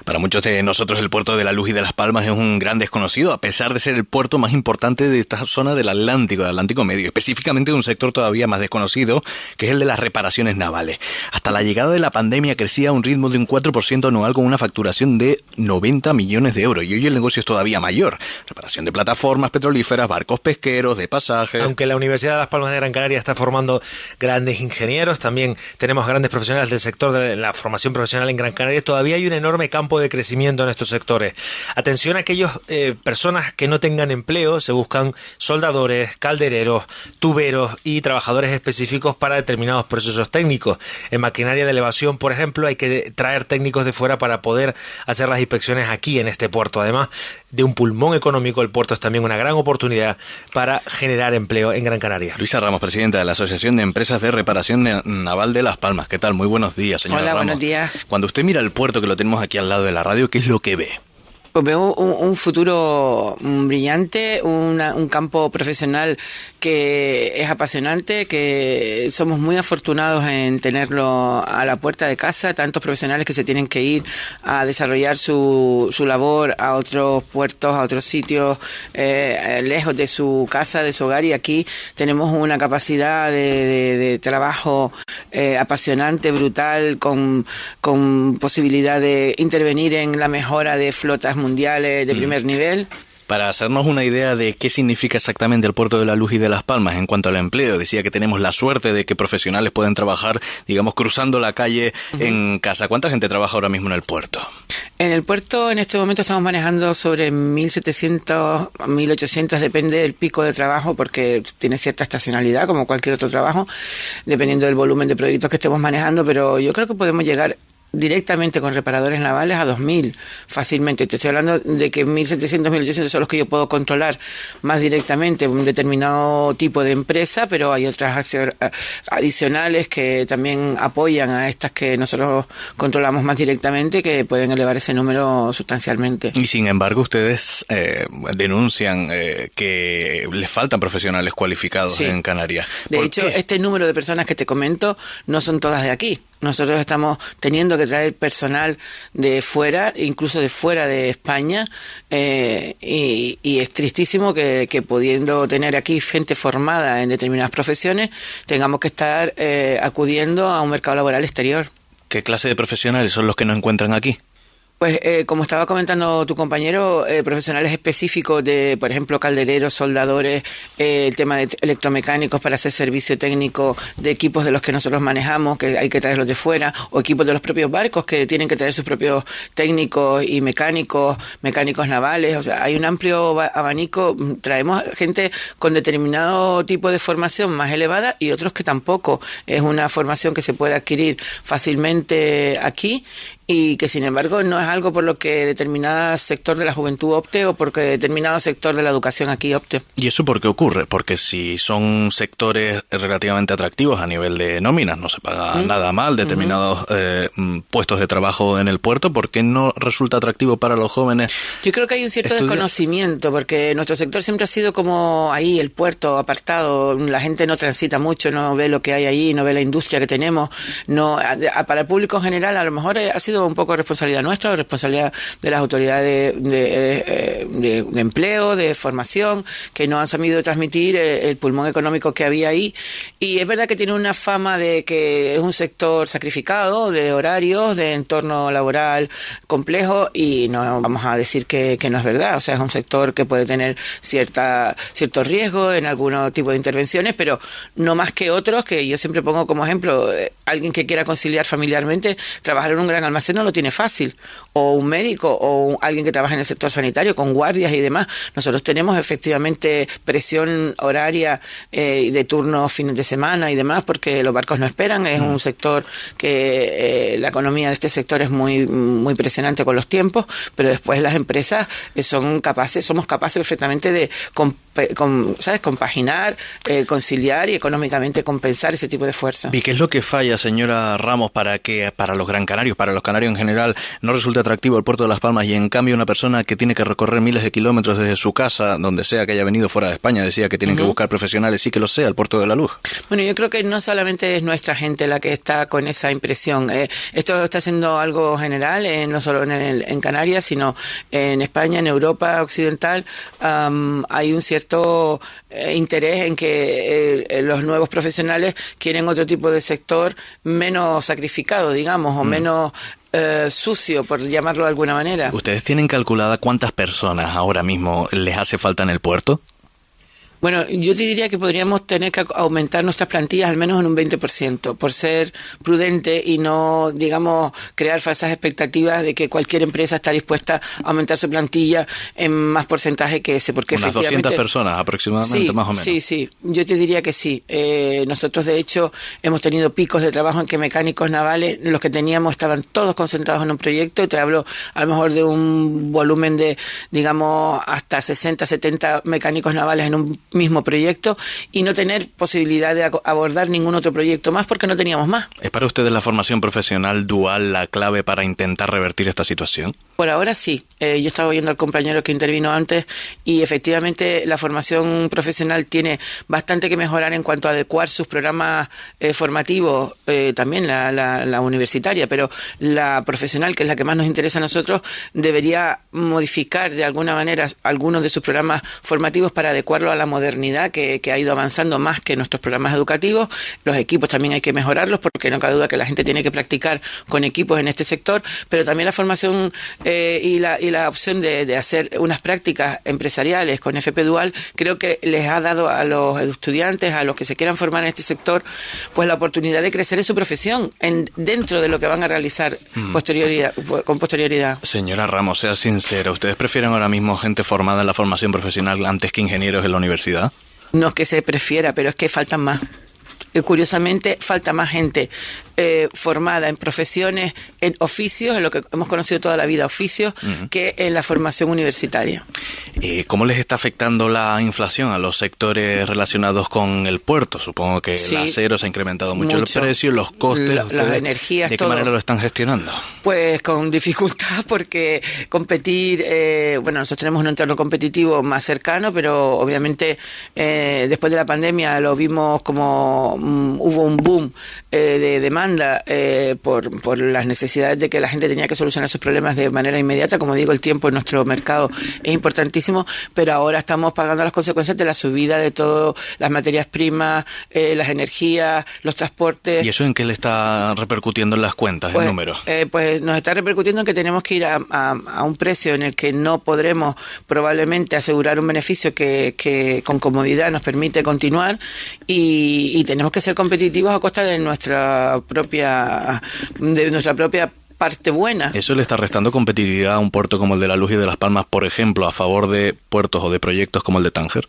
Para muchos de nosotros el puerto de La Luz y de Las Palmas es un gran desconocido, a pesar de ser el puerto más importante de esta zona del Atlántico Medio, específicamente de un sector todavía más desconocido, que es el de las reparaciones navales. Hasta la llegada de la pandemia crecía a un ritmo de un 4% anual con una facturación de 90 millones de euros, y hoy el negocio es todavía mayor. Reparación de plataformas petrolíferas, barcos pesqueros, de pasajes... Aunque la Universidad de Las Palmas de Gran Canaria está formando grandes ingenieros, también tenemos grandes profesionales del sector de la formación profesional en Gran Canaria, todavía hay un enorme campo de crecimiento en estos sectores. Atención a aquellas personas que no tengan empleo, se buscan soldadores, caldereros, tuberos y trabajadores específicos para determinados procesos técnicos. En maquinaria de elevación, por ejemplo, hay que traer técnicos de fuera para poder hacer las inspecciones aquí en este puerto. Además de un pulmón económico, el puerto es también una gran oportunidad para generar empleo en Gran Canaria. Luisa Ramos, presidenta de la Asociación de Empresas de Reparación Naval de Las Palmas. ¿Qué tal? Muy buenos días, señora Hola, Ramos. Buenos días. Cuando usted mira el puerto, que lo tenemos aquí al lado de la radio, ¿qué es lo que ve? Pues veo un futuro brillante, un campo profesional que es apasionante, que somos muy afortunados en tenerlo a la puerta de casa, tantos profesionales que se tienen que ir a desarrollar su labor a otros puertos, a otros sitios, lejos de su casa, de su hogar, y aquí tenemos una capacidad de trabajo apasionante, brutal, con posibilidad de intervenir en la mejora de flotas mundiales de primer nivel. Para hacernos una idea de qué significa exactamente el puerto de La Luz y de Las Palmas en cuanto al empleo, decía que tenemos la suerte de que profesionales pueden trabajar, digamos, cruzando la calle en casa. ¿Cuánta gente trabaja ahora mismo en el puerto? En el puerto en este momento estamos manejando sobre 1.700, 1.800, depende del pico de trabajo, porque tiene cierta estacionalidad como cualquier otro trabajo, dependiendo del volumen de proyectos que estemos manejando, pero yo creo que podemos llegar directamente con reparadores navales a 2.000 fácilmente. Te estoy hablando de que 1.700, 1.800 son los que yo puedo controlar más directamente un determinado tipo de empresa, pero hay otras adicionales que también apoyan a estas que nosotros controlamos más directamente, que pueden elevar ese número sustancialmente. Y sin embargo ustedes denuncian que les faltan profesionales cualificados en Canarias. De hecho, este número de personas que te comento no son todas de aquí. Nosotros estamos teniendo que traer personal de fuera, incluso de fuera de España, y es tristísimo que pudiendo tener aquí gente formada en determinadas profesiones, tengamos que estar acudiendo a un mercado laboral exterior. ¿Qué clase de profesionales son los que no encuentran aquí? Pues como estaba comentando tu compañero, profesionales específicos de, por ejemplo, caldereros, soldadores, el tema de electromecánicos para hacer servicio técnico de equipos de los que nosotros manejamos, que hay que traerlos de fuera, o equipos de los propios barcos que tienen que traer sus propios técnicos y mecánicos navales. O sea, hay un amplio abanico. Traemos gente con determinado tipo de formación más elevada y otros que tampoco. Es una formación que se puede adquirir fácilmente aquí, y que sin embargo no es algo por lo que determinado sector de la juventud opte o porque determinado sector de la educación aquí opte. ¿Y eso por qué ocurre? Porque si son sectores relativamente atractivos a nivel de nóminas, no se paga nada mal, determinados puestos de trabajo en el puerto, ¿por qué no resulta atractivo para los jóvenes? Yo creo que hay un cierto desconocimiento, porque nuestro sector siempre ha sido como ahí, el puerto apartado, la gente no transita mucho, no ve lo que hay ahí, no ve la industria que tenemos, no para el público en general a lo mejor ha sido un poco responsabilidad nuestra o responsabilidad de las autoridades de empleo, de formación, que no han sabido transmitir el pulmón económico que había ahí. Y es verdad que tiene una fama de que es un sector sacrificado, de horarios, de entorno laboral complejo, y no vamos a decir que no es verdad. O sea, es un sector que puede tener cierto riesgo en algún tipo de intervenciones, pero no más que otros, que yo siempre pongo como ejemplo, alguien que quiera conciliar familiarmente, trabajar en un gran almacén no lo tiene fácil, o un médico o alguien que trabaja en el sector sanitario con guardias y demás. Nosotros tenemos efectivamente presión horaria de turnos fines de semana y demás, porque los barcos no esperan. Es un sector que la economía de este sector es muy presionante con los tiempos, pero después las empresas somos capaces perfectamente de, con ¿sabes? Compaginar, conciliar y económicamente compensar ese tipo de esfuerzo. ¿Y qué es lo que falla, señora Ramos, para que para los gran canarios, para los canarios en general, no resulte atractivo el puerto de Las Palmas y en cambio una persona que tiene que recorrer miles de kilómetros desde su casa, donde sea que haya venido fuera de España, decía que tienen que buscar profesionales, sí que lo sea, el puerto de la Luz? Bueno, yo creo que no solamente es nuestra gente la que está con esa impresión. Esto está siendo algo general, no solo en Canarias, sino en España, en Europa occidental. Hay un cierto interés en que los nuevos profesionales quieren otro tipo de sector menos sacrificado, digamos, o menos sucio, por llamarlo de alguna manera. ¿Ustedes tienen calculada cuántas personas ahora mismo les hace falta en el puerto? Bueno, yo te diría que podríamos tener que aumentar nuestras plantillas al menos en un 20%, por ser prudente y no, digamos, crear falsas expectativas de que cualquier empresa está dispuesta a aumentar su plantilla en más porcentaje que ese, porque unas efectivamente 200 personas aproximadamente, sí, más o menos. Sí, yo te diría que sí. Nosotros, de hecho, hemos tenido picos de trabajo en que mecánicos navales, los que teníamos, estaban todos concentrados en un proyecto, y te hablo a lo mejor de un volumen de, digamos, hasta 60, 70 mecánicos navales en un mismo proyecto, y no tener posibilidad de abordar ningún otro proyecto más porque no teníamos más. ¿Es para ustedes la formación profesional dual la clave para intentar revertir esta situación? Por ahora sí. Yo estaba oyendo al compañero que intervino antes y efectivamente la formación profesional tiene bastante que mejorar en cuanto a adecuar sus programas formativos, también la universitaria, pero la profesional, que es la que más nos interesa a nosotros, debería modificar de alguna manera algunos de sus programas formativos para adecuarlo a la modernidad que ha ido avanzando más que nuestros programas educativos. Los equipos también hay que mejorarlos porque no cabe duda que la gente tiene que practicar con equipos en este sector, pero también la formación y la opción de hacer unas prácticas empresariales con FP Dual, creo que les ha dado a los estudiantes, a los que se quieran formar en este sector, pues la oportunidad de crecer en su profesión, dentro de lo que van a realizar con posterioridad. Señora Ramos, sea sincera, ¿ustedes prefieren ahora mismo gente formada en la formación profesional antes que ingenieros en la universidad? No es que se prefiera, pero es que faltan más. Curiosamente, falta más gente formada en profesiones, en oficios, en lo que hemos conocido toda la vida, oficios, que en la formación universitaria. ¿Cómo les está afectando la inflación a los sectores relacionados con el puerto? Supongo que el acero se ha incrementado mucho el precio, los costes, las energías, ¿de qué manera lo están gestionando? Pues con dificultad, porque competir, bueno, nosotros tenemos un entorno competitivo más cercano, pero obviamente después de la pandemia lo vimos como hubo un boom de demanda por las necesidades de que la gente tenía que solucionar sus problemas de manera inmediata. Como digo, el tiempo en nuestro mercado es importantísimo, pero ahora estamos pagando las consecuencias de la subida de todas las materias primas, las energías, los transportes. ¿Y eso en qué le está repercutiendo en las cuentas, el número? Pues nos está repercutiendo en que tenemos que ir a un precio en el que no podremos probablemente asegurar un beneficio que con comodidad nos permite continuar, y tenemos que ser competitivos a costa de nuestra propia parte buena. ¿Eso le está restando competitividad a un puerto como el de La Luz y de Las Palmas, por ejemplo, a favor de puertos o de proyectos como el de Tánger?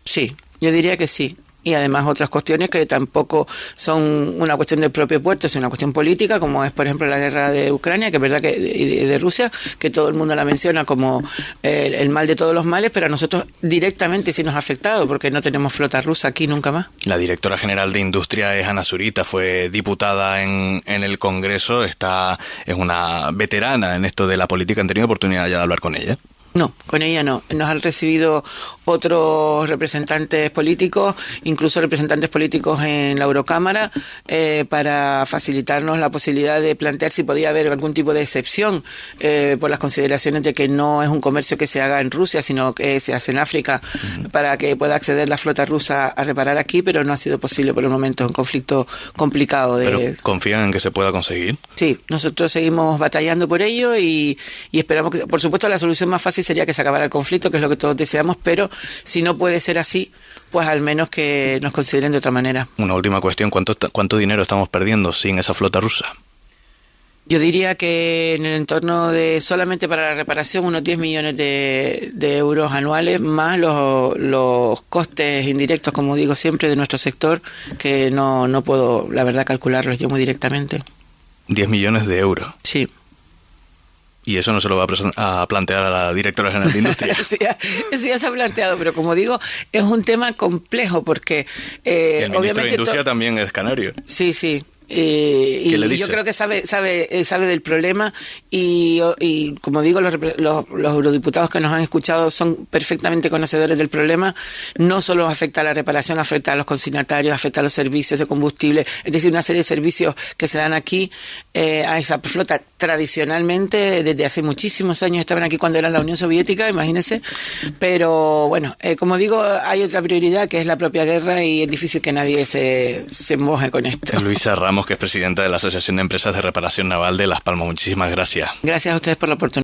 Sí, yo diría que sí. Y además otras cuestiones que tampoco son una cuestión del propio puerto, es una cuestión política, como es, por ejemplo, la guerra de Ucrania, que es verdad que de Rusia, que todo el mundo la menciona como el mal de todos los males, pero a nosotros directamente sí nos ha afectado, porque no tenemos flota rusa aquí nunca más. La directora general de Industria es Ana Zurita, fue diputada en el Congreso, es una veterana en esto de la política. ¿Han tenido oportunidad ya de hablar con ella? No, con ella no. Nos han recibido otros representantes políticos, incluso representantes políticos en la Eurocámara, para facilitarnos la posibilidad de plantear si podía haber algún tipo de excepción por las consideraciones de que no es un comercio que se haga en Rusia, sino que se hace en África, para que pueda acceder la flota rusa a reparar aquí, pero no ha sido posible por el momento. Es un conflicto complicado. ¿Pero confían en que se pueda conseguir? Sí, nosotros seguimos batallando por ello y esperamos que, por supuesto, la solución más fácil sería que se acabara el conflicto, que es lo que todos deseamos, pero si no puede ser así, pues al menos que nos consideren de otra manera. Una última cuestión, ¿cuánto dinero estamos perdiendo sin esa flota rusa? Yo diría que en el entorno de, solamente para la reparación, unos 10 millones de euros anuales, más los costes indirectos, como digo siempre, de nuestro sector, que no puedo, la verdad, calcularlos yo muy directamente. 10 millones de euros. Sí. Y eso no se lo va a plantear a la directora general de Industria. Eso ya se ha planteado, pero como digo, es un tema complejo porque el ministro obviamente de Industria también es canario. Sí. ¿Qué le dice? Yo creo que sabe del problema y como digo, los eurodiputados que nos han escuchado son perfectamente conocedores del problema. No solo afecta a la reparación, afecta a los consignatarios, afecta a los servicios de combustible, es decir, una serie de servicios que se dan aquí a esa flota tradicionalmente desde hace muchísimos años. Estaban aquí cuando era la Unión Soviética, imagínense, pero bueno, como digo, hay otra prioridad que es la propia guerra y es difícil que nadie se moje con esto. Luisa Ramos, que es presidenta de la Asociación de Empresas de Reparación Naval de Las Palmas. Muchísimas gracias. Gracias a ustedes por la oportunidad.